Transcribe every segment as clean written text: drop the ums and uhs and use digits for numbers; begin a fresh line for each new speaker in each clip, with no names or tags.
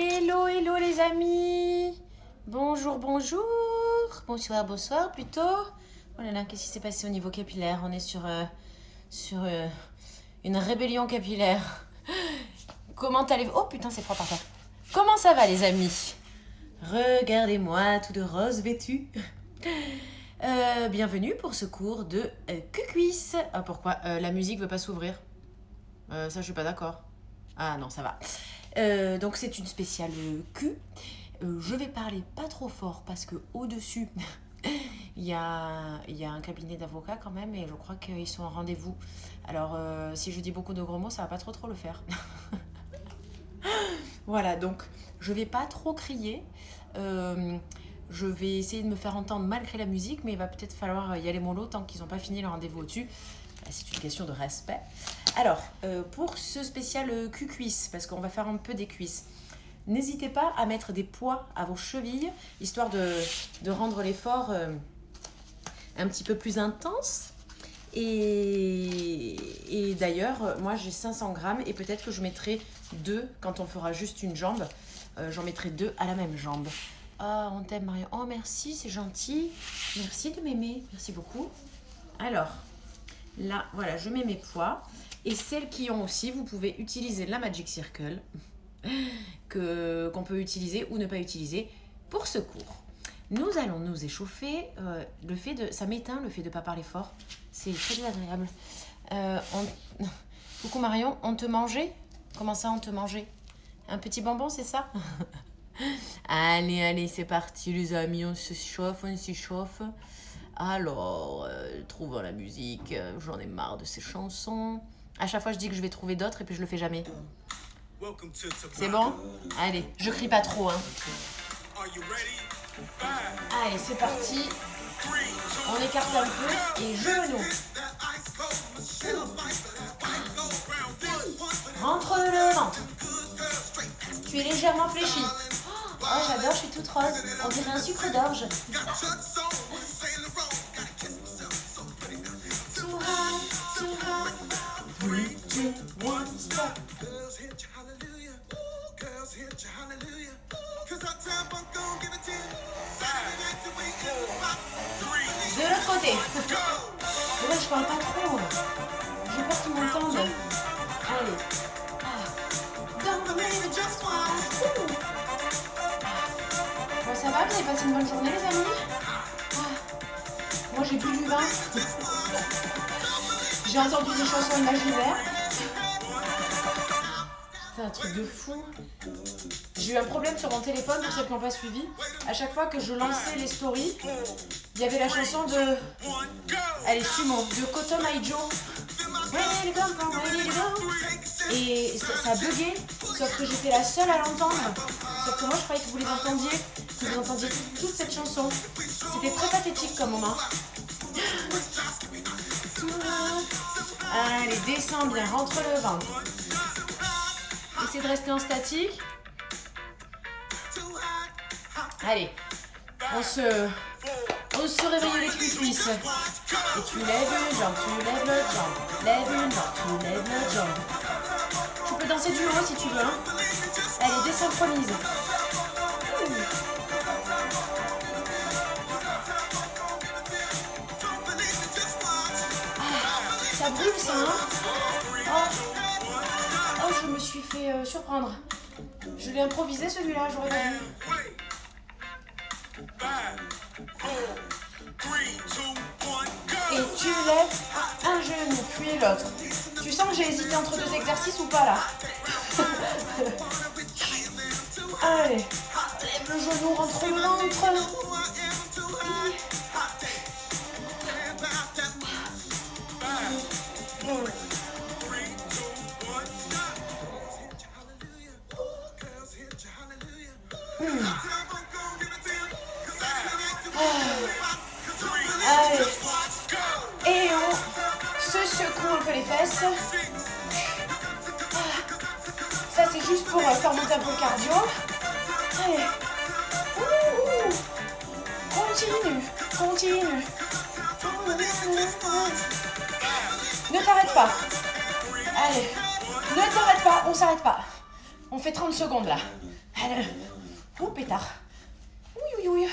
Hello, hello les amis. Bonjour, bonjour. Bonsoir, bonsoir plutôt. Oh là là, qu'est-ce qui s'est passé au niveau capillaire? On est sur une rébellion capillaire. Comment allez-vous? Oh putain, c'est froid par terre. Comment ça va les amis? Regardez-moi, tout de rose vêtu. Bienvenue pour ce cours de cucuisse. Ah, pourquoi la musique veut pas s'ouvrir? Ça, je suis pas d'accord. Ah non, ça va. Donc c'est une spéciale cul. Je vais parler pas trop fort parce que au-dessus, il y a un cabinet d'avocats quand même et je crois qu'ils sont en rendez-vous. Alors si je dis beaucoup de gros mots, ça va pas trop le faire. Voilà, donc je vais pas trop crier. Je vais essayer de me faire entendre malgré la musique, mais il va peut-être falloir y aller mollo tant qu'ils n'ont pas fini le rendez-vous au-dessus. C'est une question de respect. Alors, pour ce spécial cul-cuisse, parce qu'on va faire un peu des cuisses, n'hésitez pas à mettre des poids à vos chevilles, histoire de rendre l'effort un petit peu plus intense. Et d'ailleurs, moi j'ai 500 grammes et peut-être que je mettrai 2 quand on fera juste une jambe. J'en mettrai 2 à la même jambe. Ah, on t'aime Marion. Oh merci, c'est gentil. Merci de m'aimer. Merci beaucoup. Alors, là, voilà, je mets mes poids. Et celles qui ont aussi, vous pouvez utiliser la Magic Circle qu'on peut utiliser ou ne pas utiliser pour ce cours. Nous allons nous échauffer. Ça m'éteint le fait de ne pas parler fort. C'est très désagréable. Coucou Marion, on te mangeait? Comment ça, on te mangeait? Un petit bonbon, c'est ça? Allez, c'est parti les amis, on s'échauffe. Alors, trouvons la musique, j'en ai marre de ces chansons. À chaque fois, je dis que je vais trouver d'autres et puis je le fais jamais. C'est bon? Allez, je crie pas trop, hein. Allez, c'est parti. On écarte un peu et genoux. Rentre le ventre. Tu es légèrement fléchi. Oh, j'adore, je suis toute rose. On dirait un sucre d'orge. De l'autre côté. Ouais, je parle pas trop. J'ai peur qu'ils m'entendent. Allez. Bon, ça va, vous avez passé une bonne journée, les amis? Moi, j'ai bu du vin. J'ai entendu des chansons imaginaires. C'est un truc de fou. J'ai eu un problème sur mon téléphone, pour ceux qui n'ont pas suivi. À chaque fois que je lançais les stories, il y avait la chanson de... Allez, Sumo, de Cotton Eye Joe. Et ça buguait, sauf que j'étais la seule à l'entendre. Sauf que moi, je croyais que vous les entendiez, toute cette chanson. C'était très pathétique comme moment. Allez, descends bien, rentre le ventre. Essayez de rester en statique. Allez, on se réveille les cuisses. Et tu lèves une jambe, tu lèves l'autre jambe. Lève une jambe, tu lèves l'autre jambe. Tu peux danser du haut si tu veux. Hein. Allez, désynchronise. Ça brûle ça, hein? Oh, je me suis fait surprendre. Je l'ai improvisé celui-là, j'aurais pas dû. Et tu lèves un genou, puis l'autre. Tu sens que j'ai hésité entre 2 exercices ou pas là? Allez, lève le genou, rentre le ventre. Allez. Et on se secoue un peu les fesses. Ça c'est juste pour faire monter un peu le cardio. Allez. Continue. Ne t'arrête pas. Allez. Ne t'arrête pas, on s'arrête pas. On fait 30 secondes là. Allez. Ouh, pétard. Oui, oui, oui.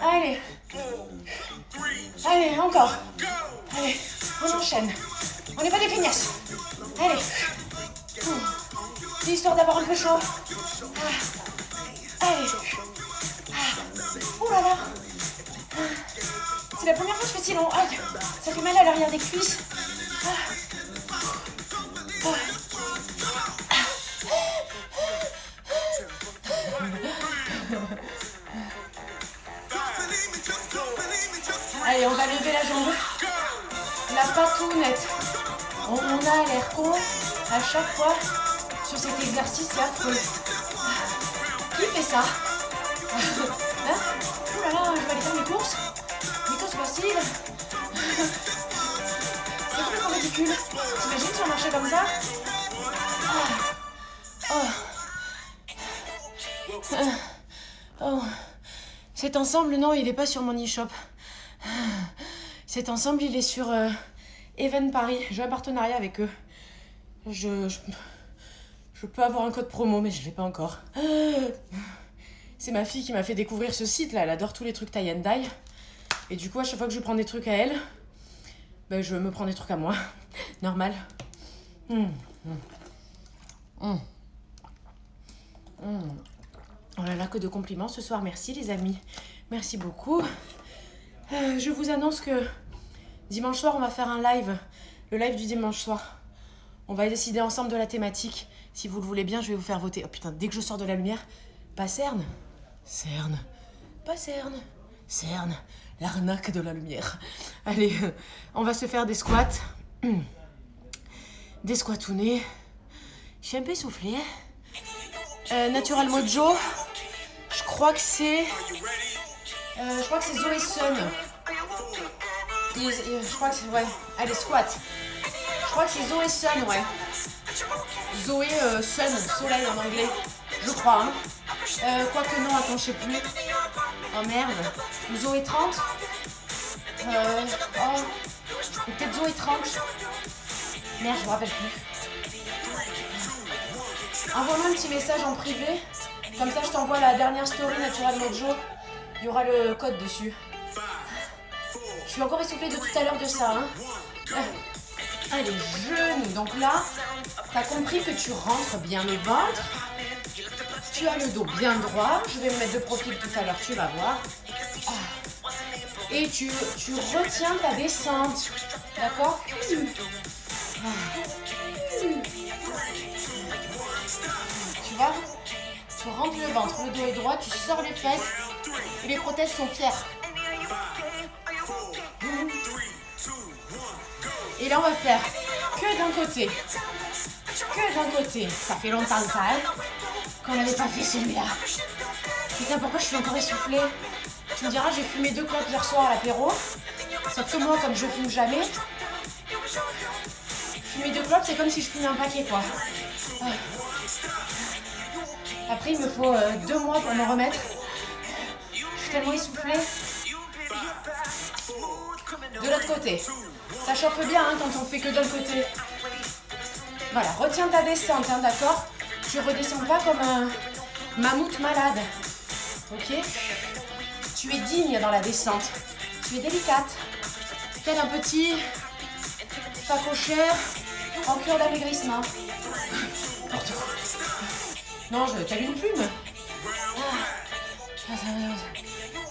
Allez. Allez, encore. Allez, on enchaîne. On n'est pas des feignasses. Allez. C'est histoire d'avoir un peu chaud. Allez. Ouh là là. C'est la première fois que je fais si long. Aïe. Ça fait mal à l'arrière des cuisses. Allez, on va lever la jambe. La patounette. On a l'air con à chaque fois sur cet exercice, c'est affreux. Qui fait ça? Hein? Oh là là, je vais aller faire mes courses. Mes courses faciles. C'est complètement ridicule. T'imagines si on marchait comme ça? Oh. Cet ensemble, non, il n'est pas sur mon e-shop. Cet ensemble, il est sur Even Paris. J'ai un partenariat avec eux. Je peux avoir un code promo, mais je ne l'ai pas encore. C'est ma fille qui m'a fait découvrir ce site-là. Elle adore tous les trucs tie and dye. Et du coup, à chaque fois que je prends des trucs à elle, ben, je me prends des trucs à moi. Normal. Oh là là, que de compliments ce soir. Merci les amis. Merci beaucoup. Je vous annonce que dimanche soir, on va faire un live. Le live du dimanche soir. On va décider ensemble de la thématique. Si vous le voulez bien, je vais vous faire voter. Oh putain, dès que je sors de la lumière, pas Cerne. Cerne. Pas Cerne. Cerne. L'arnaque de la lumière. Allez, on va se faire des squats. Des squatounés. Je suis un peu essoufflée. Natural Mojo. Je crois que c'est Zoé Sun. Je crois que c'est... Ouais. Allez, squat. Je crois que c'est Zoé Sun, ouais. Zoé Sun, soleil en anglais. Je crois, hein. Quoique non, attends, je sais plus. Oh merde. Zoé 30. Peut-être Zoé 30. Merde, je me rappelle plus. Envoie-moi un petit message en privé. Comme ça, je t'envoie la dernière story Natural Mojo. Il y aura le code dessus. Je suis encore essoufflée de tout à l'heure de ça, hein. Allez, genoux. Donc là, t'as compris que tu rentres bien le ventre. Tu as le dos bien droit. Je vais me mettre de profil tout à l'heure, tu vas voir. Et tu retiens ta descente. D'accord? Tu vois? Tu rentres le ventre, le dos est droit, tu sors les fesses et les prothèses sont fières. Et là, on va faire que d'un côté. Que d'un côté. Ça fait longtemps ça, hein, qu'on n'avait pas fait celui-là. Putain, pourquoi je suis encore essoufflée? Tu me diras, j'ai fumé 2 clopes hier soir à l'apéro. Sauf que moi, comme je fume jamais, fumer 2 clopes, c'est comme si je fumais un paquet, quoi. Après, il me faut 2 mois pour me remettre. Je suis tellement essoufflée. De l'autre côté. Ça chauffe bien, hein, quand on fait que d'un côté. Voilà, retiens ta descente, hein, d'accord? Tu redescends pas comme un mammouth malade. Ok? Tu es digne dans la descente. Tu es délicate. Tel un petit facochère en cure d'amaigrissement. Non, t'as une plume.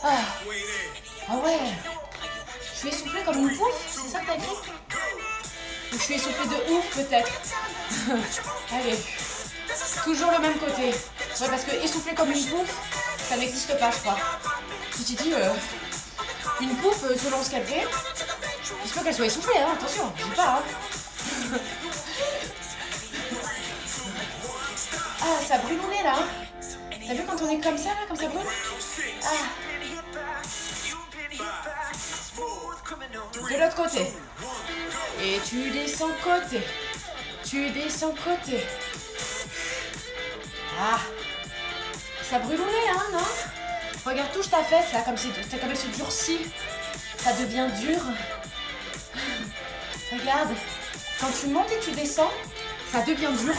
Ah ouais. Je suis essoufflée comme une pouffe, c'est ça que t'as dit? Ou je suis essoufflée de ouf peut-être. Allez. Toujours le même côté. Ouais, parce que essoufflée comme une pouffe, ça n'existe pas, je crois. Ceci dit, une pouffe, selon ce qu'elle fait, il se peut qu'elle soit essoufflée, hein, attention, je dis pas, hein. Ah, ça brûle au nez, là, hein. T'as vu quand on est comme ça, là, comme ça brûle? De l'autre côté. Et tu descends côté. Tu descends côté. Ah. Ça brûle au nez, hein, non? Regarde, touche ta fesse, là, comme elle se durcit. Ça devient dur. Regarde. Quand tu montes et tu descends, ça devient dur.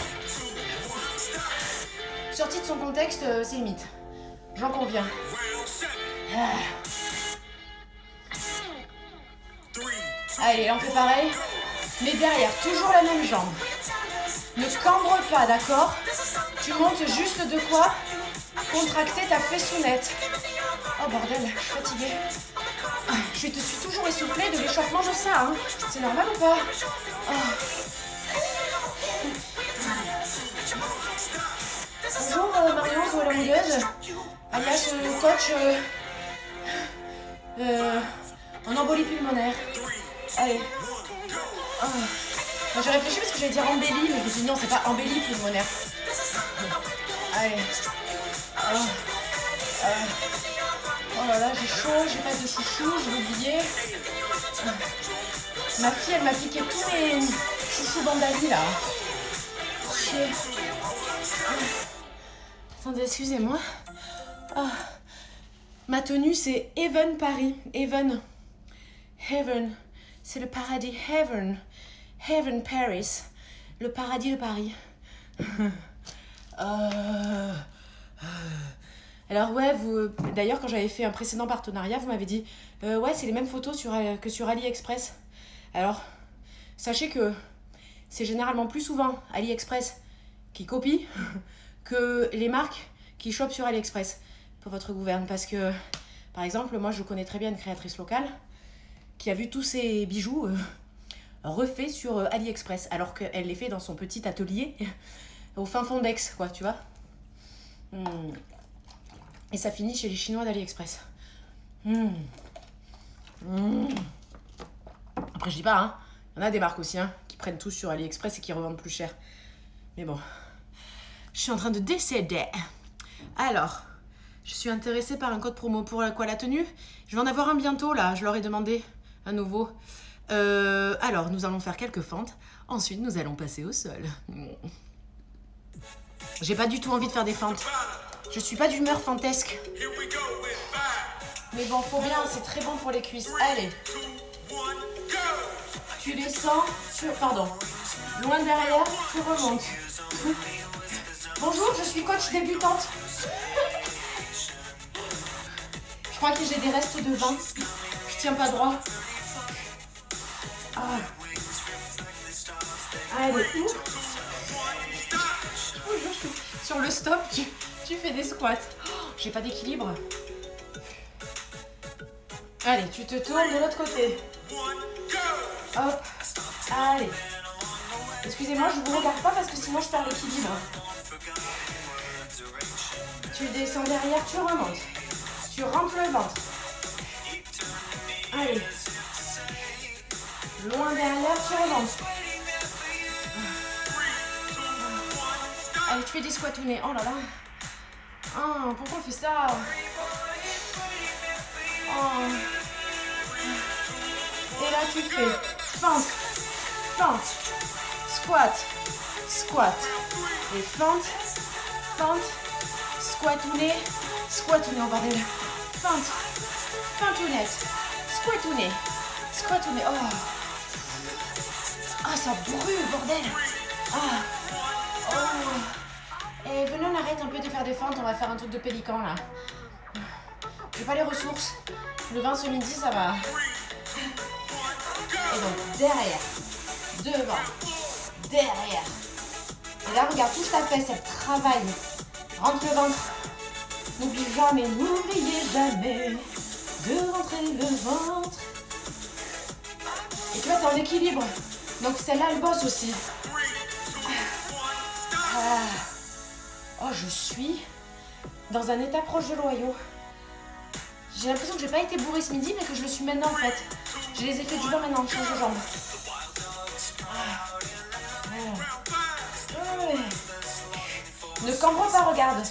Sorti de son contexte, c'est limite. J'en conviens. Ah. Allez, on fait pareil. Mais derrière, toujours la même jambe. Ne cambre pas, d'accord? Tu montes juste de quoi contracter ta fessonnette. Oh bordel, je suis fatiguée. Je te suis toujours essoufflée de l'échauffement de ça, hein. C'est normal ou pas? Oh. Bonjour Marion Zolangueuse, alias coach en embolie pulmonaire. Allez. Oh. J'ai réfléchi parce que j'allais dire embellie, mais je me suis dit non, c'est pas embellie pulmonaire. Allez. Oh. Oh là là, j'ai chaud, j'ai pas de chouchou, je l'ai oublié. Ma fille, elle m'a piqué tous mes chouchous bandali là. Chier. Attendez, excusez-moi. Oh. Ma tenue, c'est Heaven Paris. Heaven. Heaven. C'est le paradis. Heaven. Heaven Paris. Le paradis de Paris. Alors ouais, d'ailleurs quand j'avais fait un précédent partenariat, vous m'avez dit ouais, c'est les mêmes photos que sur AliExpress. Alors, sachez que c'est généralement plus souvent AliExpress qui copie que les marques qui chopent sur AliExpress pour votre gouverne. Parce que, par exemple, moi je connais très bien une créatrice locale qui a vu tous ses bijoux refaits sur AliExpress, alors qu'elle les fait dans son petit atelier au fin fond d'Aix, quoi, tu vois. Et ça finit chez les Chinois d'AliExpress. Après, je dis pas, hein. Il y en a des marques aussi, hein, qui prennent tout sur AliExpress et qui revendent plus cher. Mais bon, je suis en train de décéder. Alors, je suis intéressée par un code promo pour quoi, la tenue? Je vais en avoir un bientôt, là. Je leur ai demandé un nouveau. Alors, nous allons faire quelques fentes. Ensuite, nous allons passer au sol. J'ai pas du tout envie de faire des fentes. Je suis pas d'humeur fantesque. Mais bon, faut bien, c'est très bon pour les cuisses. Allez. Tu descends, pardon. Loin derrière, tu remontes. Bonjour, je suis coach débutante. Je crois que j'ai des restes de vin. Je tiens pas droit. Ah. Allez, sur le stop, tu fais des squats. Oh, j'ai pas d'équilibre. Allez, tu te tournes de l'autre côté. Hop. Allez. Excusez-moi, je vous regarde pas parce que sinon je perds l'équilibre. Tu descends derrière, tu remontes. Tu rentres le ventre. Allez. Loin derrière, tu remontes. Allez, tu fais des squatounets. Oh là là. Oh, pourquoi on fait ça? Oh. Et là, tu fais fente, fente, squat, squat. Et fente, fente, squatounet, squatounet, oh bordel. Fente, fentounette, squatounet, squatounet. Oh. Ah, ça brûle, bordel. Ah. Oh. Et venez, on arrête un peu de faire des fentes, on va faire un truc de pélican là. J'ai pas les ressources. Le vin ce midi, ça va. Et donc derrière, devant, derrière. Et là, regarde, touche ta fesse, elle travaille. Rentre le ventre. N'oubliez jamais de rentrer le ventre. Et tu vois, t'es en équilibre. Donc celle-là, elle bosse aussi. Ah. Oh, je suis dans un état proche de l'Ohio. J'ai l'impression que j'ai pas été bourrée ce midi, mais que je le suis maintenant en fait. J'ai les effets du vin maintenant, je change de jambe. Ne cambre pas, regarde.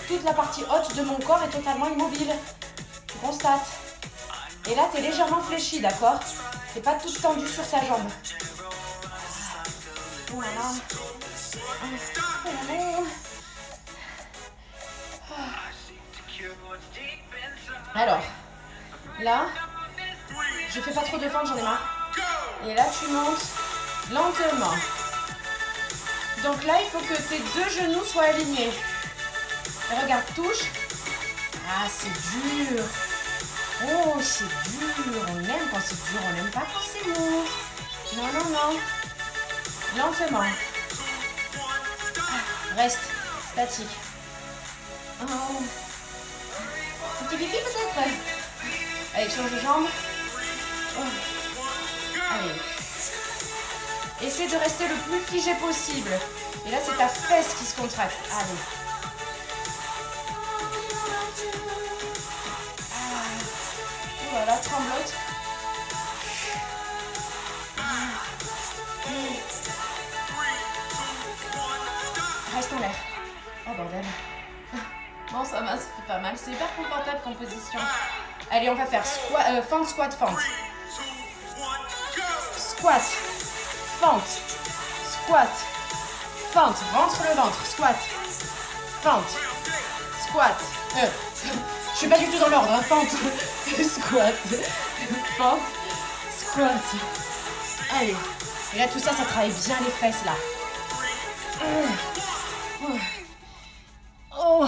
Toute la partie haute de mon corps est totalement immobile. Tu constates. Et là, t'es légèrement fléchi, d'accord? T'es pas toute tendue sur sa jambe. Oh là là. Oh là là. Alors, là, je fais pas trop de fente, j'en ai marre. Et là, tu montes lentement. Donc là, il faut que tes deux genoux soient alignés. Regarde, touche. Ah, c'est dur. Oh, c'est dur. On aime quand c'est dur. On n'aime pas quand c'est mou. Non, non, non. Lentement. Reste statique. Oh. Petit pipi peut-être. Allez, change de jambe. Oh. Allez. Essaie de rester le plus figé possible. Et là, c'est ta fesse qui se contracte. Allez. Oh là là, tremblote. Reste en l'air. Oh bordel. Bon, ça va, ça fait pas mal. C'est hyper confortable comme position. Allez, on va faire fente, squat, fente. Squat, fente, squat, fente. Rentre le ventre, squat, fente, squat. Je suis pas du tout dans l'ordre, hein. Fente, squat, fente, squat. Allez. Et là, tout ça, ça travaille bien les fesses, là. Oh,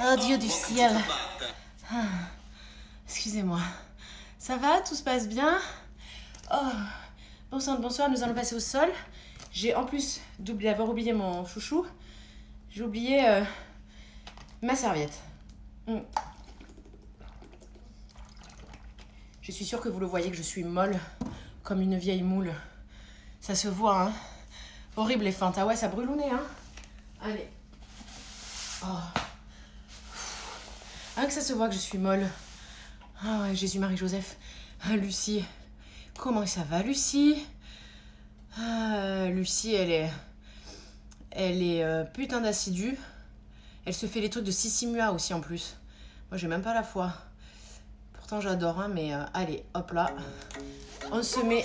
oh Dieu du ciel. Excusez-moi. Ça va? Tout se passe bien? Oh, bonsoir, nous allons passer au sol. J'ai en plus d'avoir oublié mon chouchou, j'ai oublié ma serviette. Je suis sûre que vous le voyez que je suis molle comme une vieille moule. Ça se voit, hein. Horrible les feintes. Ah ouais, ça brûle au nez, hein. Allez. Oh. Ah, que ça se voit que je suis molle. Ah ouais, Jésus, Marie, Joseph. Ah, Lucie. Comment ça va, Lucie? Lucie, elle est putain d'assidue. Elle se fait les trucs de Sissimua aussi en plus. Moi, j'ai même pas la foi. Pourtant, j'adore, hein, mais allez, hop là. On se met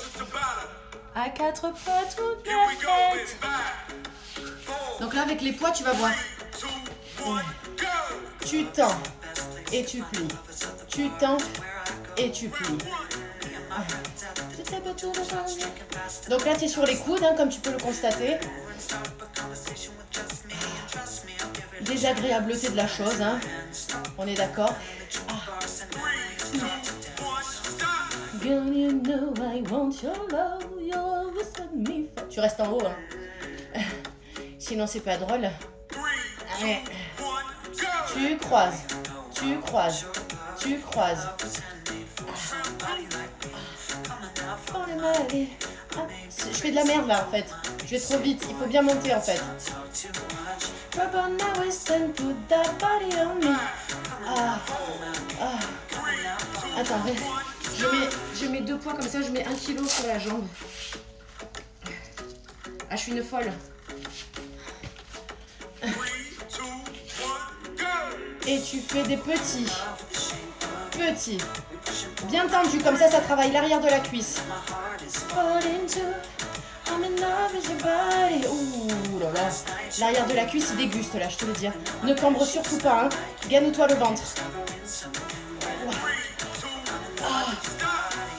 à quatre pattes toute la tête. Donc là, avec les poids, tu vas voir. Tu tends et tu plies. Tu tends et tu plies. Donc là, tu es sur les coudes, hein, comme tu peux le constater. Désagréableté de la chose, hein. On est d'accord. Girl, you know I want your love, you always let me fall. Tu restes en haut, hein. Sinon, c'est pas drôle. Allez. Tu croises, tu croises, tu croises. Je fais de la merde là en fait. Je vais trop vite, il faut bien monter en fait. Attends, je mets 2 poids comme ça, je mets 1 kilo sur la jambe. Ah, je suis une folle. Et tu fais des petits. Bien tendu, comme ça travaille l'arrière de la cuisse. Ouh là là. L'arrière de la cuisse, il déguste là, je te le dis. Ne cambre surtout pas, hein. Gagne-toi le ventre.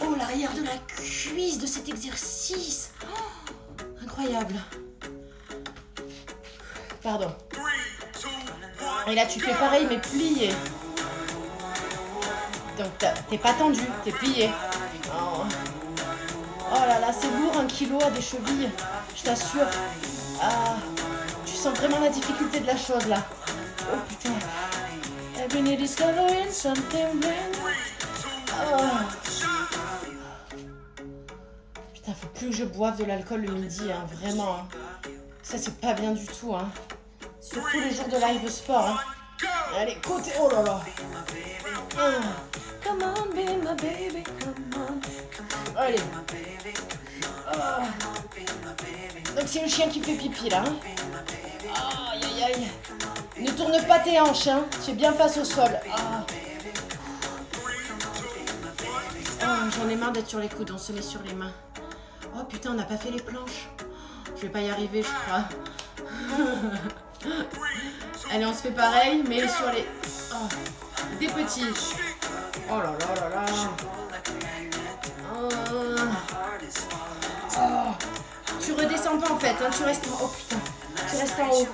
Oh, l'arrière de la cuisse de cet exercice. Oh, incroyable. Pardon. Et là, tu fais pareil, mais plié. Donc, t'es pas tendu, t'es plié. Oh là là, c'est lourd, 1 kilo à des chevilles. Je t'assure. Ah, tu sens vraiment la difficulté de la chose, là. Oh, putain. Every day discovering something brand. Oh. Putain, faut plus que je boive de l'alcool le midi, hein, vraiment. Hein. Ça, c'est pas bien du tout, hein. Surtout les jours de live sport, hein. Allez, côté. Oh là là. Come on, be my baby, come on. Allez. Donc c'est le chien qui fait pipi là. Hein. Aïe aïe aïe. Ne tourne pas tes hanches, hein. Tu es bien face au sol. J'en ai marre d'être sur les coudes, on se met sur les mains. Oh putain, on n'a pas fait les planches. Je vais pas y arriver, je crois. Allez, on se fait pareil, mais sur les... Oh, des petits. Oh là là là là. Tu redescends pas en fait, hein, tu restes en haut. Oh putain, tu restes en haut.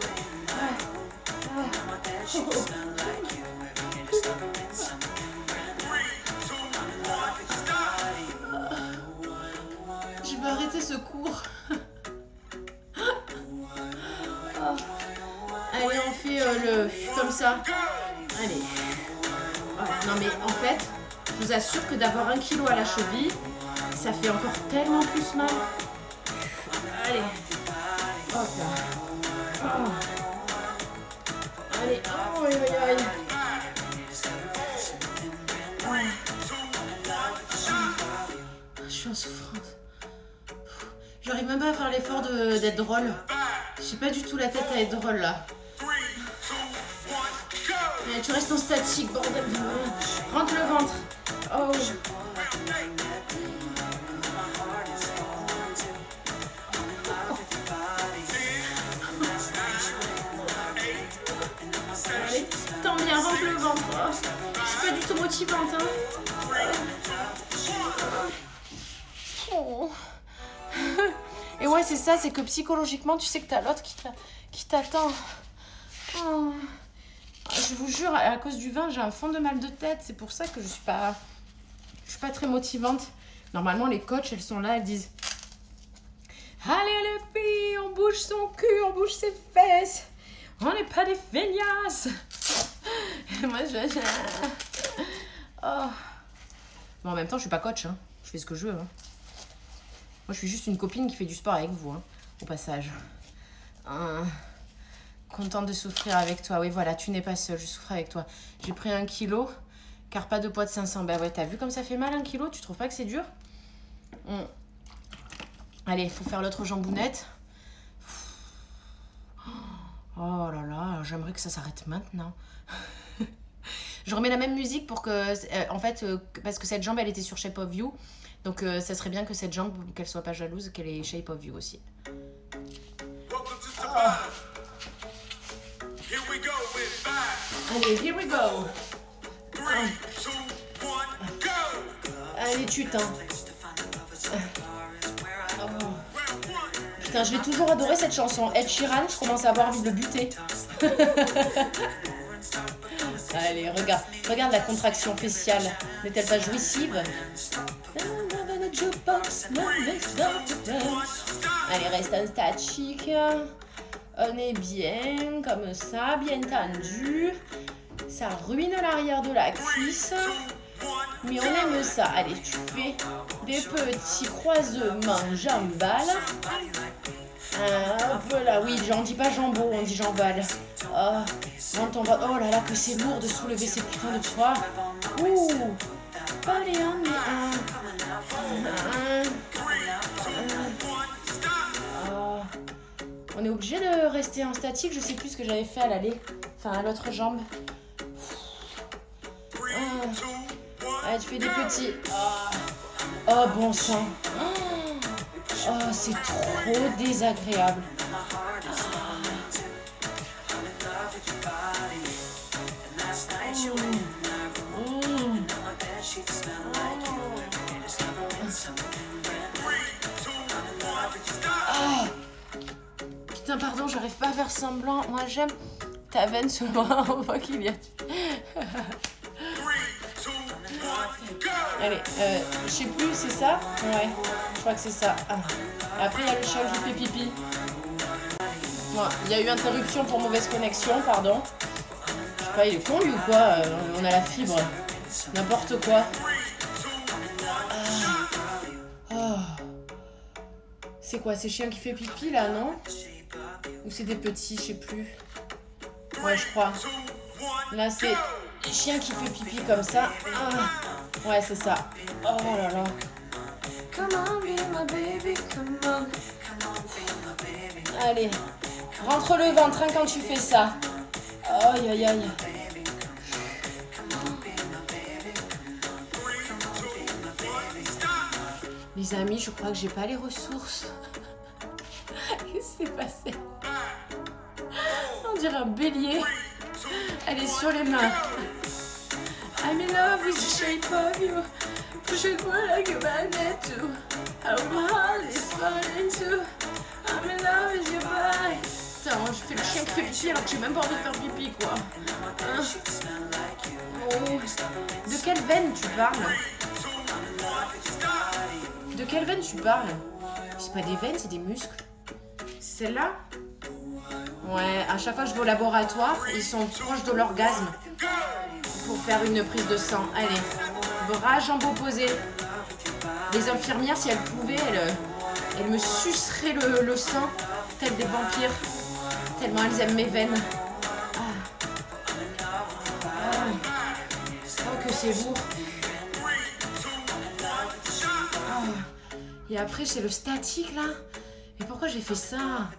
Je vais arrêter ce cours. Oh. Allez, on fait le comme ça. Allez. Voilà. Non mais en fait, je vous assure que d'avoir 1 kilo à la cheville, ça fait encore tellement plus mal. Allez. Hop là. Oh. Allez. Oh, aïe, aïe, aïe. Oh. Je suis en souffrance. J'arrive même pas à faire l'effort d'être drôle. J'ai pas du tout la tête à être drôle là. Allez, tu restes en statique, bordel. Rentre le ventre. Oh. Allez, tant bien, rentre le ventre. Oh. Je suis pas du tout motivante, hein. Oh. Et ouais, c'est ça, c'est que psychologiquement, tu sais que t'as l'autre qui t'attend. Oh. Je vous jure, à cause du vin, j'ai un fond de mal de tête. C'est pour ça que je suis pas très motivante. Normalement, les coachs, elles sont là, elles disent allez les filles, on bouge son cul, on bouge ses fesses. On n'est pas des feignasses. Et moi, oh. Bon, en même temps, je suis pas coach. Hein. Je fais ce que je veux. Hein. Moi, je suis juste une copine qui fait du sport avec vous, hein, au passage. Contente de souffrir avec toi. Oui, voilà, tu n'es pas seule, je souffre avec toi. J'ai pris 1 kilo, car pas de poids de 500. Bah ouais, t'as vu comme ça fait mal 1 kilo? Tu trouves pas que c'est dur? Allez, il faut faire l'autre jambounette. Oh là là, j'aimerais que ça s'arrête maintenant. Je remets la même musique pour que... en fait, parce que cette jambe, elle était sur Shape of You. Donc, ça serait bien que cette jambe, qu'elle soit pas jalouse, qu'elle ait Shape of You aussi. Oh. Allez, here we go. Allez, tute, hein. Oh. Putain, je l'ai toujours adoré cette chanson. Ed Sheeran, je commence à avoir envie de le buter. Allez, regarde la contraction faciale. N'est-elle pas jouissive? Allez, reste un statique. On est bien, comme ça, bien tendu. Ça ruine l'arrière de la cuisse. Mais on aime ça. Allez, tu fais des petits croisements jambales. Hop là, oui, on dit pas jambon, on dit jambal. Oh, oh là là, que c'est lourd de soulever ces putains de poids. Ouh. Allez, oh. On est obligé de rester en statique. Je sais plus ce que j'avais fait à l'aller. Enfin, à l'autre jambe. Allez, tu fais des petits. Oh, bon sang. Oh, c'est trop désagréable. Putain, pardon, j'arrive pas à faire semblant. Moi, j'aime ta veine sur le bras. On voit qu'il y a... Allez, je sais plus, c'est ça? Ouais, je crois que c'est ça. Après, il y a le chat qui fait pipi. Bon, il y a eu interruption pour mauvaise connexion, pardon. Je sais pas, il est con lui ou quoi? On a la fibre. N'importe quoi. C'est quoi? C'est chien qui fait pipi là, non? Ou c'est des petits, je sais plus. Ouais, je crois. Là, c'est chien qui fait pipi comme ça. Ouais, c'est ça. Oh là là. Come on, be my baby, come on. Allez, rentre le ventre hein, quand tu fais ça. Aïe, aïe, aïe. Les amis, je crois que j'ai pas les ressources. Qu'est-ce qui s'est passé? On dirait un bélier. Elle est sur les mains. I'm in love with the shape of you. Push it more like a magnet too. How my heart is falling too. I'm in love with your body. Putain, je fais le chien qui fait pipi alors que j'ai même pas envie de faire pipi quoi. Hein? Oh. De quelle veine tu parles? De quelle veine tu parles? C'est pas des veines, c'est des muscles. Celle-là? Ouais, à chaque fois que je vais au laboratoire, ils sont proches de l'orgasme pour faire une prise de sang. Allez, bras, jambes opposés. Les infirmières, si elles pouvaient, elles me suceraient le sang, telles des vampires, tellement elles aiment mes veines. Oh, que c'est lourd. Et après, c'est le statique, là. Mais pourquoi j'ai fait ça?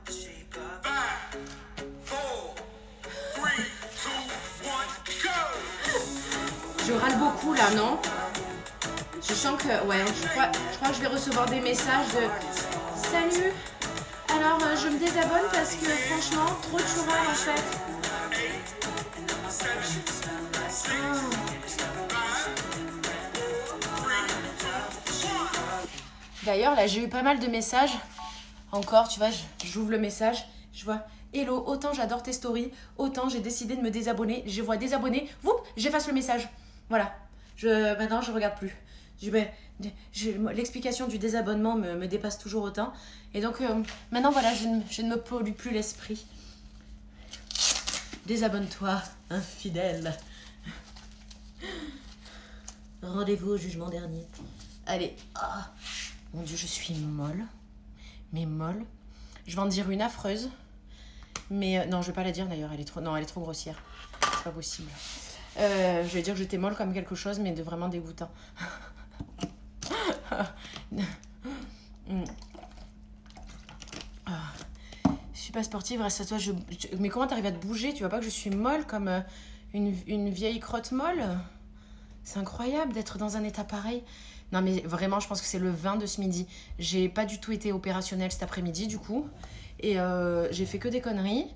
Je râle beaucoup, là, non? Je sens que... Ouais, je crois que je vais recevoir des messages de... Salut! Alors, je me désabonne parce que, franchement, trop de chourins, en fait. D'ailleurs, là, j'ai eu pas mal de messages. Encore, tu vois, j'ouvre le message, je vois « Hello, autant j'adore tes stories, autant j'ai décidé de me désabonner. » Je vois « Désabonner », whoop, j'efface le message. Voilà. Maintenant, je regarde plus. L'explication du désabonnement me dépasse toujours autant. Et donc, maintenant, voilà, je ne me pollue plus l'esprit. Désabonne-toi, infidèle. Rendez-vous au jugement dernier. Allez. Oh. Mon Dieu, je suis molle. Mais molle. Je vais en dire une affreuse. Mais non, je vais pas la dire d'ailleurs. Elle est trop grossière. C'est pas possible. Je vais dire que j'étais molle comme quelque chose, mais de vraiment dégoûtant. Je suis pas sportive, reste à toi. Mais comment t'arrives à te bouger? Tu vois pas que je suis molle comme une vieille crotte molle? C'est incroyable d'être dans un état pareil. Non mais vraiment, je pense que c'est le vin de ce midi. J'ai pas du tout été opérationnelle cet après-midi du coup. Et j'ai fait que des conneries.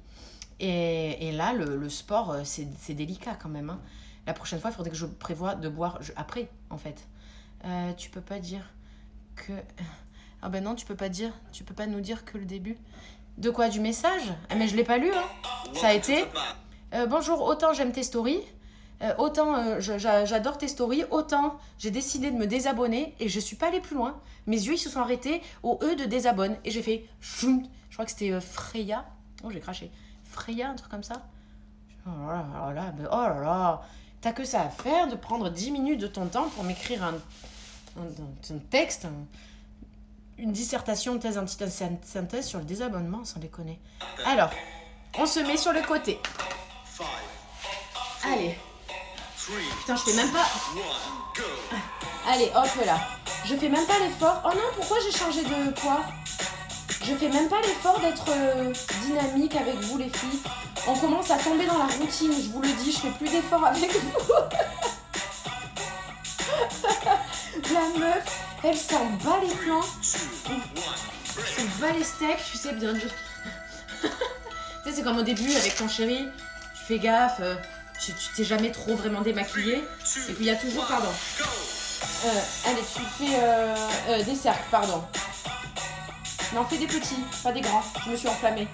Et là, le sport, c'est délicat quand même. Hein. La prochaine fois, il faudrait que je prévoie de boire après, en fait. Tu peux pas dire que... Ah ben non, tu peux pas nous dire que le début. De quoi? Du message? Ah mais je l'ai pas lu, hein. Ça a été... bonjour, autant j'aime tes stories. Autant j'adore tes stories, autant j'ai décidé de me désabonner et je suis pas allée plus loin. Mes yeux ils se sont arrêtés au E de désabonne et j'ai fait choum. Je crois que c'était Freya. Oh, j'ai craché. Freya, un truc comme ça. Oh là là, t'as que ça à faire de prendre 10 minutes de ton temps pour m'écrire un texte, une dissertation, thèse, synthèse sur le désabonnement, sans déconner. Alors, on se met sur le côté. Allez. Putain, je fais même pas... Allez, hop là. Je fais même pas l'effort. Oh non, pourquoi j'ai changé de poids? Je fais même pas l'effort d'être dynamique avec vous les filles. On commence à tomber dans la routine, je vous le dis, je fais plus d'efforts avec vous. La meuf, elle s'en bat les flancs. Elle s'en bat les steaks, tu sais bien. Tu sais, c'est comme au début avec ton chéri, tu fais gaffe, tu t'es jamais trop vraiment démaquillée. Et puis il y a toujours, pardon. Allez, tu fais des cercles, pardon. Non, fais des petits, pas des grands. Je me suis enflammée.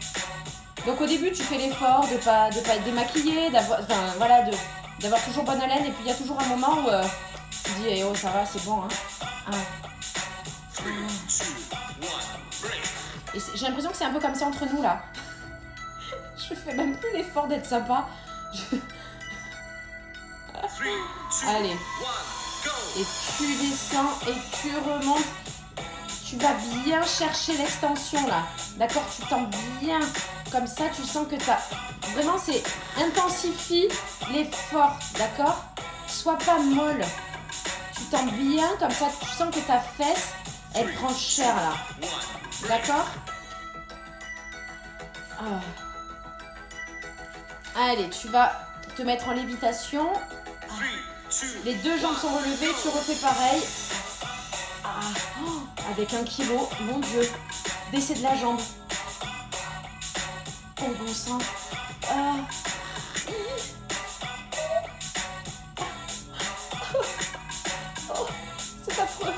Donc au début, tu fais l'effort de pas être démaquillée, d'avoir toujours bonne haleine. Et puis il y a toujours un moment où tu dis, eh oh, ça va, c'est bon. Hein. Et j'ai l'impression que c'est un peu comme ça entre nous, là. Je fais même plus l'effort d'être sympa. Allez. Et tu descends et tu remontes. Tu vas bien chercher l'extension là, d'accord? Tu tends bien, comme ça tu sens que t'as... Vraiment c'est intensifie l'effort, d'accord? Sois pas molle. Tu tends bien, comme ça tu sens que ta fesse, elle prend cher là. D'accord? Allez, tu vas te mettre en lévitation. Les deux jambes sont relevées, tu refais pareil. Avec 1 kilo, mon Dieu, baissez de la jambe. Oh bon sang. Oh, c'est affreux.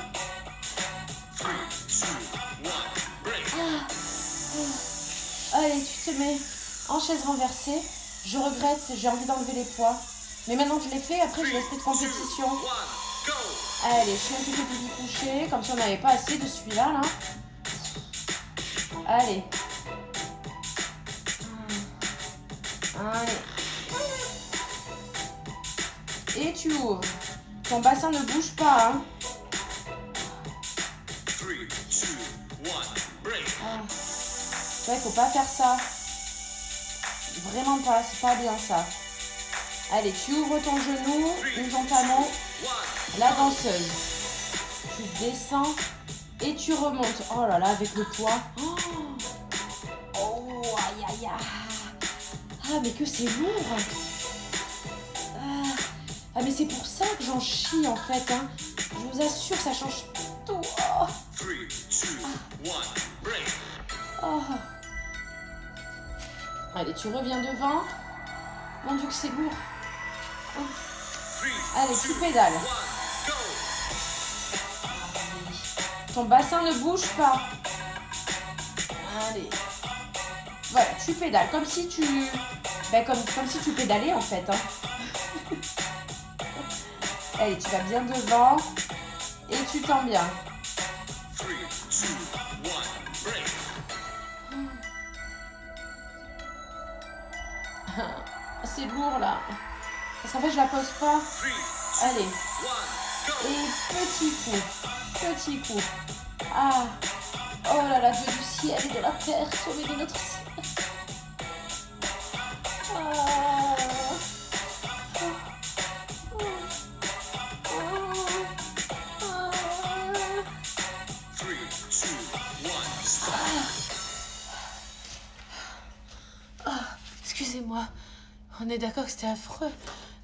Allez, tu te mets en chaise renversée. Je regrette, j'ai envie d'enlever les poids. Mais maintenant que je l'ai fait, après j'ai l'esprit de compétition. Allez, chien qui fait pipi couché, comme si on n'avait pas assez de celui-là, là. Allez. Allez. Et tu ouvres. Ton bassin ne bouge pas, hein. Ouais, faut pas faire ça. Vraiment pas, c'est pas bien ça. Allez, tu ouvres ton genou, nous entamons la danseuse. Tu descends et tu remontes. Oh là là, avec le poids. Oh, aïe aïe aïe. Ah, mais que c'est lourd. Ah, mais c'est pour ça que j'en chie en fait. Hein. Je vous assure, ça change tout. Oh.
3, 2, 1, break.
Oh. Allez, tu reviens devant. Mon Dieu que c'est lourd. Oh. Allez, tu pédales. Ton bassin ne bouge pas. Allez. Voilà, tu pédales. Comme si tu... Ben, comme si tu pédalais en fait. Hein. Allez, tu vas bien devant. Et tu tends bien.
3, 2, 1, break.
C'est lourd là. Parce qu'en fait, je la pose pas. Allez. Et petit coup. Ah. Oh là là, Dieu du ciel et de la terre, sauvez de notre ciel. Ah.
3, 2, 1, stop.
Excusez-moi, on est d'accord que c'était affreux.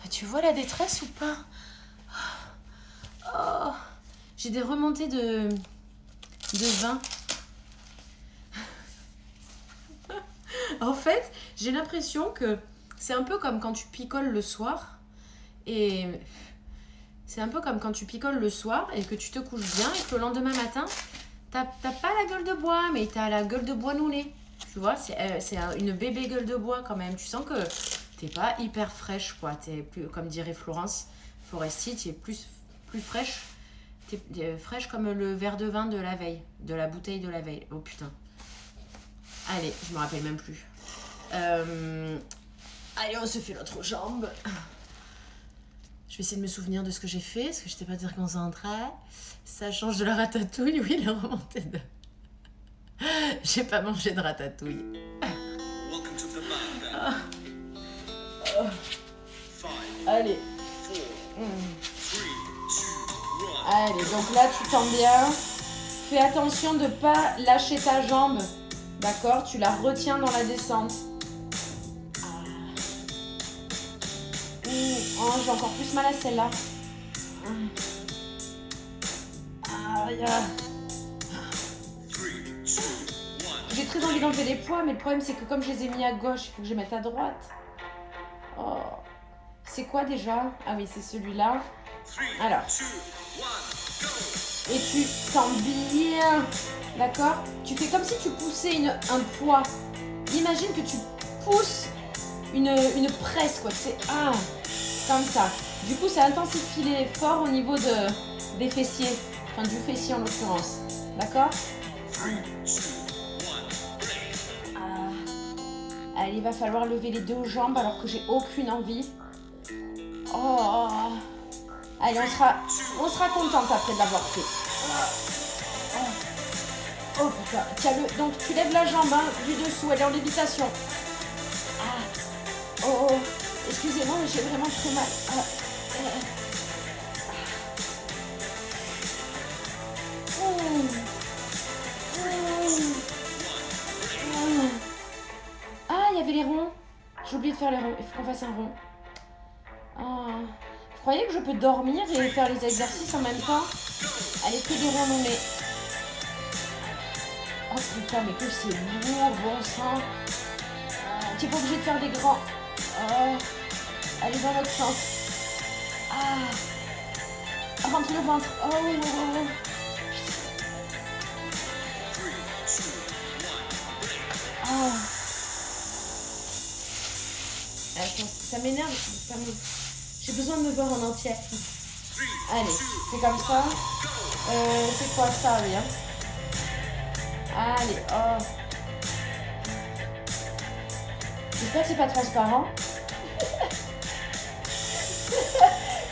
Tu vois la détresse ou pas? Oh. J'ai des remontées de vin. En fait, j'ai l'impression que c'est un peu comme quand tu picoles le soir. Et c'est un peu comme quand tu picoles le soir et que tu te couches bien et que le lendemain matin, t'as pas la gueule de bois, mais t'as la gueule de bois nouné. Tu vois, c'est une bébé gueule de bois quand même. Tu sens que t'es pas hyper fraîche, quoi. T'es plus, comme dirait Florence Foresti, tu es plus fraîche. T'es fraîche comme le verre de vin de la veille, de la bouteille de la veille. Oh putain. Allez, je me rappelle même plus. Allez, on se fait l'autre jambe. Je vais essayer de me souvenir de ce que j'ai fait, parce que je n'étais pas dire concentrée. Ça change de la ratatouille, oui, la remontée de... J'ai pas mangé de ratatouille.
Welcome to the band.
Ah.
5,
Allez.
4, 3, 2, 1.
Allez, donc là, tu tends bien. Fais attention de ne pas lâcher ta jambe. D'accord? Tu la retiens dans la descente. Oh, j'ai encore plus mal à celle-là. Aïe.
3, 2, 1.
J'ai très envie d'enlever les poids, mais le problème c'est que comme je les ai mis à gauche, il faut que je les mette à droite. Oh. C'est quoi déjà? Ah oui, c'est celui-là.
3,
Alors.
2, 1, go.
Et tu tends bien. D'accord? Tu fais comme si tu poussais un poids. Imagine que tu pousses une presse, quoi. C'est comme ça. Du coup, ça intensifie l'effort au niveau des fessiers. Enfin, du fessier en l'occurrence. D'accord?
3, 2, 1, break.
Allez, il va falloir lever les deux jambes alors que j'ai aucune envie. Oh. Allez, on sera contente après de l'avoir fait. Oh putain, tiens-le. Donc tu lèves la jambe du dessous, elle est en lévitation. Oh, excusez-moi, mais j'ai vraiment très mal. Ah, il y avait les ronds. J'ai oublié de faire les ronds. Il faut qu'on fasse un rond. Vous croyez que je peux dormir et faire les exercices en même temps? Allez, fais des ronds non mais... Oh putain, mais que c'est lourd, bon sang. Tu n'es pas obligé de faire des grands. Allez dans l'autre sens. Rentre le ventre. Oh.
3, 2, 1, break.
Ça m'énerve. J'ai besoin de me voir en entier.
3,
Allez, c'est comme ça. C'est quoi ça, oui, hein? Allez, oh. J'espère que c'est pas transparent.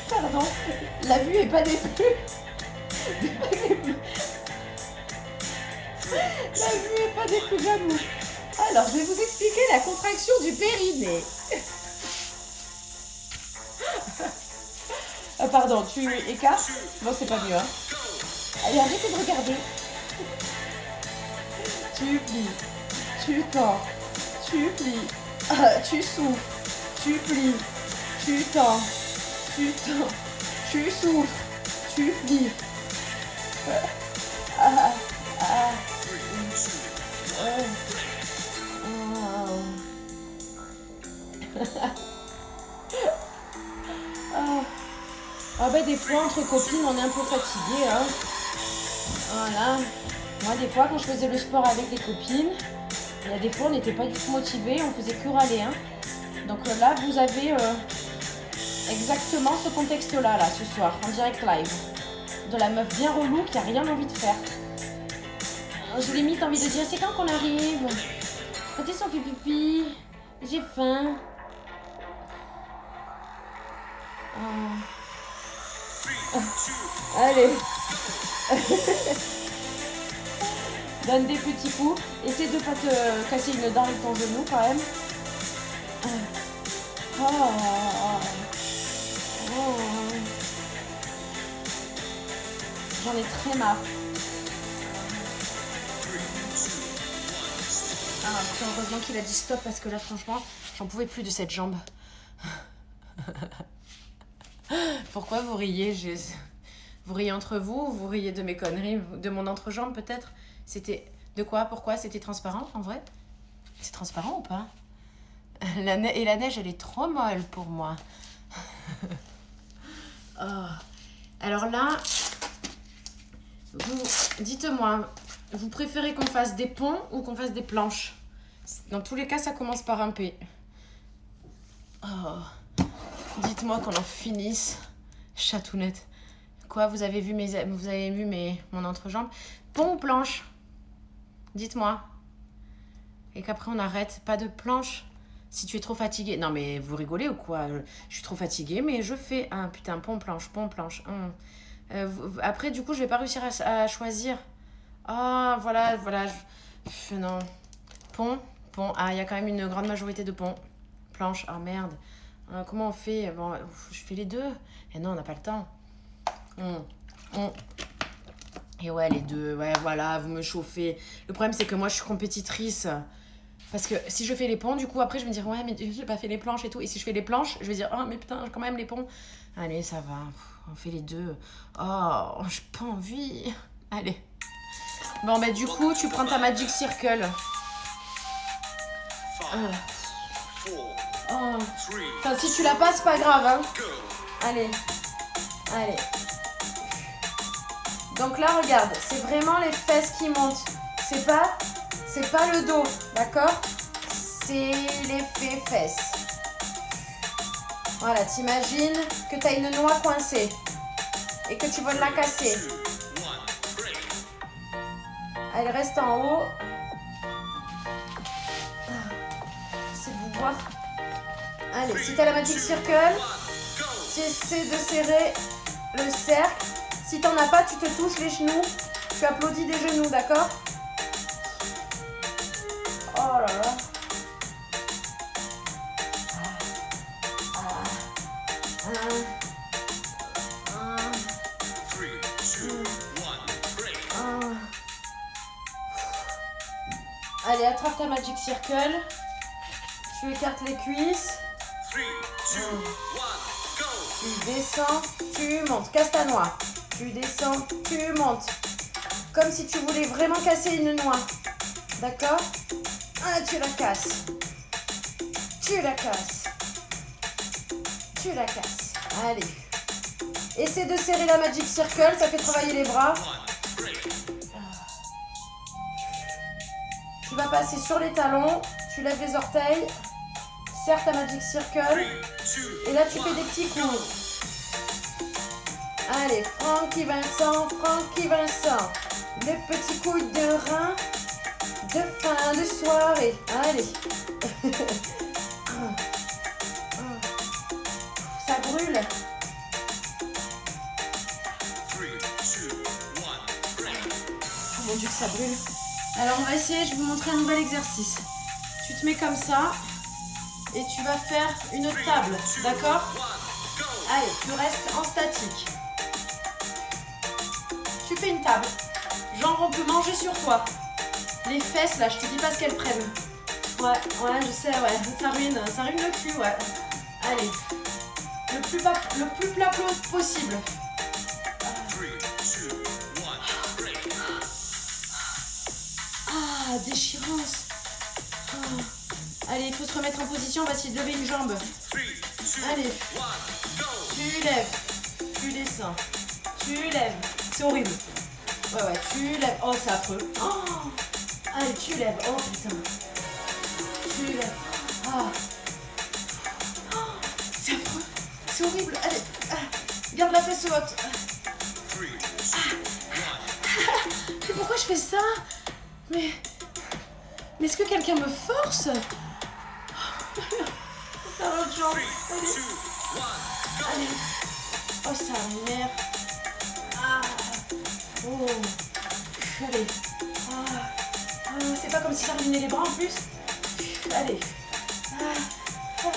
Pardon, la vue est pas des plus. La vue est pas des plus glamour. Alors, je vais vous expliquer la contraction du périnée. Pardon, tu écartes? Non, c'est pas mieux, hein. Allez, arrêtez de regarder. Tu plies, tu tends, tu plies, tu souffles, tu plies, tu tends, tu souffles, tu plies. Ah bah des fois entre copines on est un peu fatigué, hein. Voilà. Moi des fois quand je faisais le sport avec les copines, il y a des fois on n'était pas du tout motivés, on faisait que râler, hein. Donc là vous avez exactement ce contexte-là, ce soir, en direct live. De la meuf bien relou qui a rien envie de faire. J'ai limite envie de dire, c'est quand qu'on arrive? Quand est-ce qu'on fait pipi? J'ai faim. Allez. Donne des petits coups. Essaie de pas te casser une dent avec ton genou quand même. J'en ai très marre. Heureusement qu'il a dit stop parce que là franchement j'en pouvais plus de cette jambe. Pourquoi vous riez? Vous riez entre vous ou vous riez de mes conneries? De mon entrejambe peut-être? C'était... De quoi? Pourquoi? C'était transparent en vrai? C'est transparent ou pas? Et la neige elle est trop molle pour moi. Oh. Alors là, dites-moi, vous préférez qu'on fasse des ponts ou qu'on fasse des planches? Dans tous les cas, ça commence par un P. Oh. Dites-moi qu'on en finisse. Chatounette. Quoi, vous avez vu mon entrejambe? Pont ou planche? Dites-moi. Et qu'après on arrête. Pas de planche? Si tu es trop fatiguée. Non mais vous rigolez ou quoi? Je suis trop fatiguée mais je fais un putain pont planche. Après du coup je vais pas réussir à choisir. Ah voilà. Non. Pont. Ah il y a quand même une grande majorité de ponts. Planche. Ah merde. Comment on fait? Bon, je fais les deux. Et non on n'a pas le temps. Et ouais les deux. Ouais voilà vous me chauffez. Le problème c'est que moi je suis compétitrice. Parce que si je fais les ponts, du coup, après, je vais me dire, ouais, mais j'ai pas fait les planches et tout. Et si je fais les planches, je vais dire, oh, mais putain, quand même, les ponts. Allez, ça va. On fait les deux. Oh, j'ai pas envie. Allez. Bon, bah, du coup, tu prends ta Magic Circle. Enfin, si tu la passes, pas grave, hein. Allez. Donc là, regarde, c'est vraiment les fesses qui montent. C'est pas le dos, d'accord? C'est l'effet fesses. Voilà, t'imagines que t'as une noix coincée et que tu veux la casser. Elle reste en haut. J'essaie de vous voir. Allez, si t'as la Magic Circle, tu essaies de serrer le cercle. Si t'en as pas, tu te touches les genoux. Tu applaudis des genoux, d'accord? Oh là là. Allez, attrape ta Magic Circle. Tu écartes les cuisses.
3, 2, 1, go!
Tu descends, tu montes. Casse ta noix. Tu descends, tu montes. Comme si tu voulais vraiment casser une noix. D'accord? Ah, tu la casses. Tu la casses. Allez. Essaie de serrer la Magic Circle, ça fait travailler les bras. Tu vas passer sur les talons, tu lèves les orteils, serre ta Magic Circle. Et là, tu fais des petits coups. Allez, Francky Vincent, Francky Vincent. Les petits coups de rein de fin de soirée. Allez. Ça brûle. Oh mon Dieu, que ça brûle. Alors, on va essayer, je vais vous montrer un nouvel exercice. Tu te mets comme ça et tu vas faire une table, d'accord? Allez, tu restes en statique. Tu fais une table. Genre, on peut manger sur toi. Les fesses, là, je te dis pas ce qu'elles prennent. Ouais, je sais, ouais. Ça ruine le cul, ouais. Allez. Le plus plat possible. Ah, déchirance. Oh. Allez, il faut se remettre en position. On va essayer de lever une jambe. Allez. Tu lèves. Tu descends. Tu lèves. C'est horrible. Ouais, tu lèves. Oh, c'est affreux. Oh. Allez, tu lèves. Oh, putain. Tu lèves. Oh. Oh, c'est affreux. C'est horrible. Allez. Garde la fesse haute. Mais pourquoi je fais ça? Mais est-ce que quelqu'un me force? Faut faire l'autre jambe. Allez. Oh, ça a l'air. Ah. Oh. Allez. Ah. C'est pas comme si ça ruinait les bras en plus. Allez. Oh.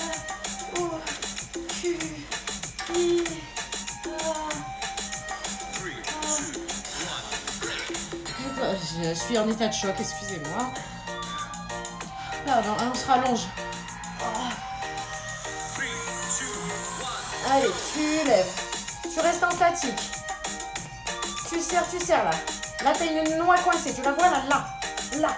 Je suis en état de choc, excusez-moi. Pardon, on se rallonge. Allez, tu lèves. Tu restes en statique. Tu serres là. Là, t'as une noix coincée. Tu la vois là, là.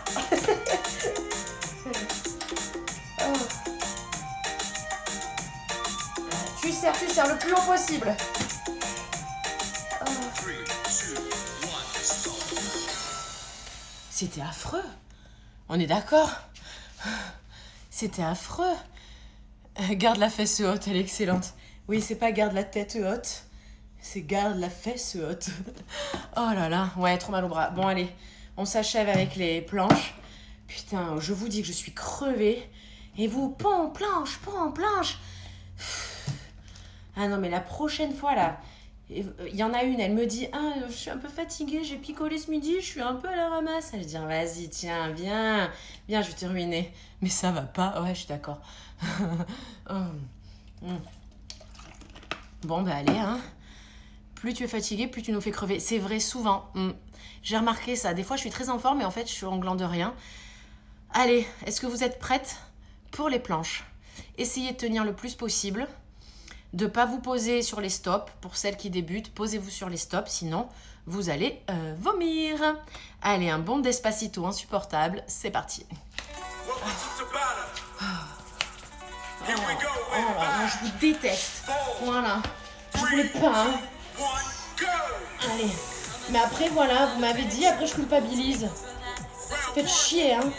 Tu serres le plus haut possible. C'était affreux. On est d'accord? C'était affreux. Garde la fesse haute, elle est excellente. Oui, c'est pas garde la tête haute, c'est garde la fesse haute. Oh là là, ouais, trop mal au bras. Bon, allez, on s'achève avec les planches. Putain, je vous dis que je suis crevée. Et vous, planche. Ah non, mais la prochaine fois, là, il y en a une, elle me dit « Ah, je suis un peu fatiguée, j'ai picolé ce midi, je suis un peu à la ramasse. » Elle dit « Vas-y, tiens, viens, je vais te ruiner. » Mais ça va pas. Ouais, je suis d'accord. Bon, bah allez, hein. Plus tu es fatigué, plus tu nous fais crever. C'est vrai, souvent. J'ai remarqué ça. Des fois, je suis très en forme, mais en fait, je suis en gland de rien. Allez, est-ce que vous êtes prêtes pour les planches? Essayez de tenir le plus possible. De ne pas vous poser sur les stops. Pour celles qui débutent, posez-vous sur les stops. Sinon, vous allez vomir. Allez, un bon Despacito insupportable. C'est parti. Oh là là, je vous déteste. Voilà. Je voulais pas, hein. Allez. Mais après, voilà, vous m'avez dit, après je culpabilise. Faites chier, hein.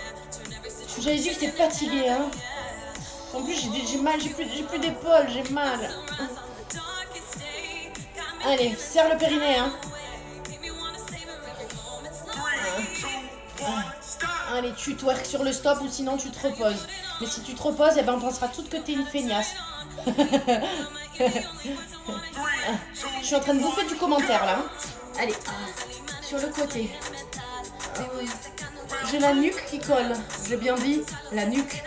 J'avais dit que j'étais fatiguée, hein. En plus, j'ai mal, j'ai plus d'épaule, j'ai mal. Allez, serre le périnée, hein. Allez, tu twerk sur le stop ou sinon tu te reposes. Mais si tu te reposes, eh ben on pensera toutes que t'es une feignasse. Je suis en train de bouffer du commentaire là. Allez, sur le côté. J'ai la nuque qui colle. J'ai bien dit la nuque.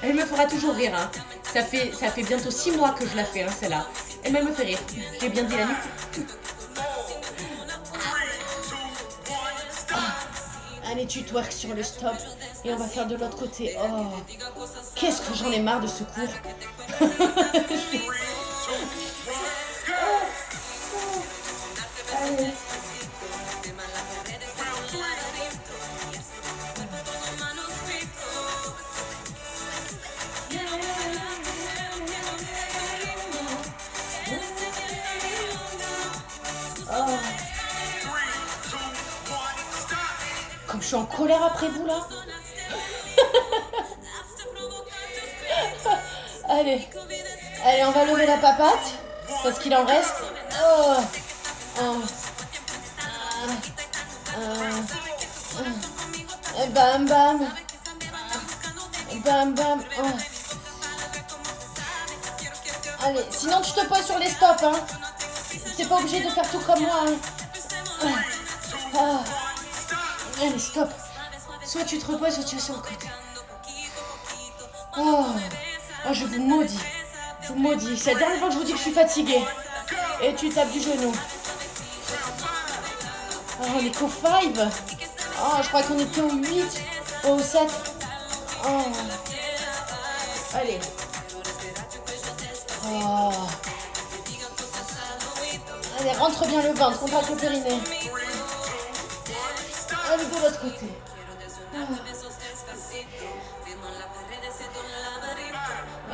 Elle me fera toujours rire. Hein. Ça fait bientôt 6 mois que je la fais, hein, celle-là. Elle me fait rire. J'ai bien dit la nuque. Allez, tu twerk sur le stop et on va faire de l'autre côté. Oh, qu'est-ce que j'en ai marre de ce cours. Allez. Oh. Comme je suis en colère après vous là. Allez. Allez, on va lever la papate. Parce qu'il en reste. Oh. Oh. Et bam bam. Bam bam. Oh. Allez, sinon tu te poses sur les stops, hein. T'es pas obligé de faire tout comme moi, hein. Ah. Allez, stop. Soit tu te reposes, soit tu es sur le côté. Oh. Oh, je vous maudis. Je vous maudis. C'est la dernière fois que je vous dis que je suis fatiguée. Et tu tapes du genou. Oh, on est qu'au 5. Oh, je crois qu'on était au 8. Au 7. Oh. Allez. Oh. Allez, rentre bien le ventre, contracte le périnée. Allez, de l'autre côté. Oh.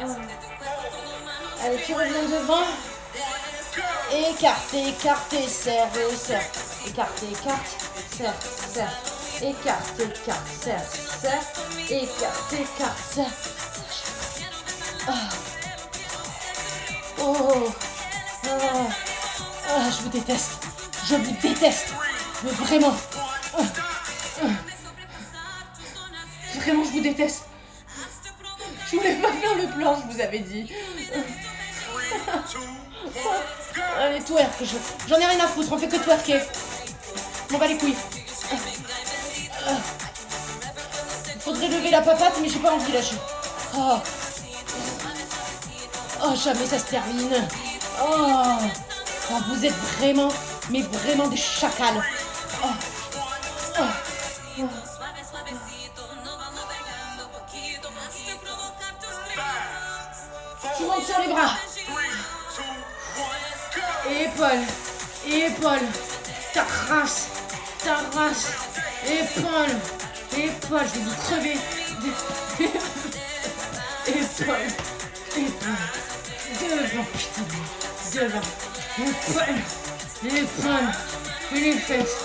Oh. Allez, tu reviens devant. Écarte, écarte, serre, serre. Écarte, écarte, serre, serre. Écarte, écarte, serre, serre. Écarte, écarte, serre. Oh. Oh. Oh. Oh, je vous déteste. Je vous déteste. Mais vraiment. Vraiment, je vous déteste. Je voulais pas faire le plan, je vous avais dit. Allez, twerk. J'en ai rien à foutre, on fait que twerker. M'en bats les couilles. Il faudrait lever la papate, mais j'ai pas envie là. Oh. Oh, jamais ça se termine. Oh. Oh, vous êtes vraiment, mais vraiment des chacals. Oh. Oh. Oh. Tu montes sur les bras. Épaule, épaule. Ta race, épaule, épaule. Je vais vous crever. Épaule, épaule. Devant, putain, devant. Épaule, épaule. Et les fesses,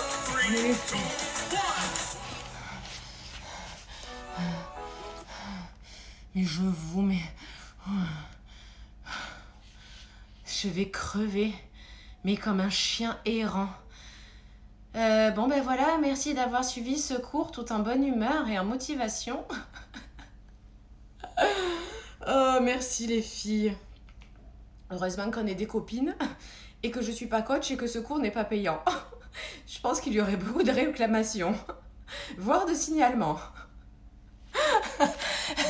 et les fesses. Mais je vous mets... Je vais crever, mais comme un chien errant. Bon ben voilà, merci d'avoir suivi ce cours tout en bonne humeur et en motivation. Oh, merci les filles. Heureusement qu'on est des copines et que je suis pas coach et que ce cours n'est pas payant. Je pense qu'il y aurait beaucoup de réclamations, voire de signalements.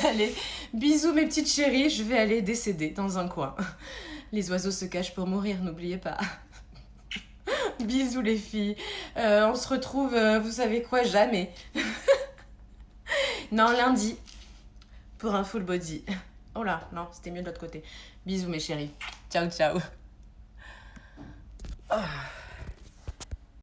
Allez, bisous mes petites chéries, je vais aller décéder dans un coin. Les oiseaux se cachent pour mourir, n'oubliez pas. Bisous les filles. On se retrouve, vous savez quoi, jamais. Non, lundi, pour un full body. Oh là, non, c'était mieux de l'autre côté. Bisous mes chéries. Ciao, ciao. Oh.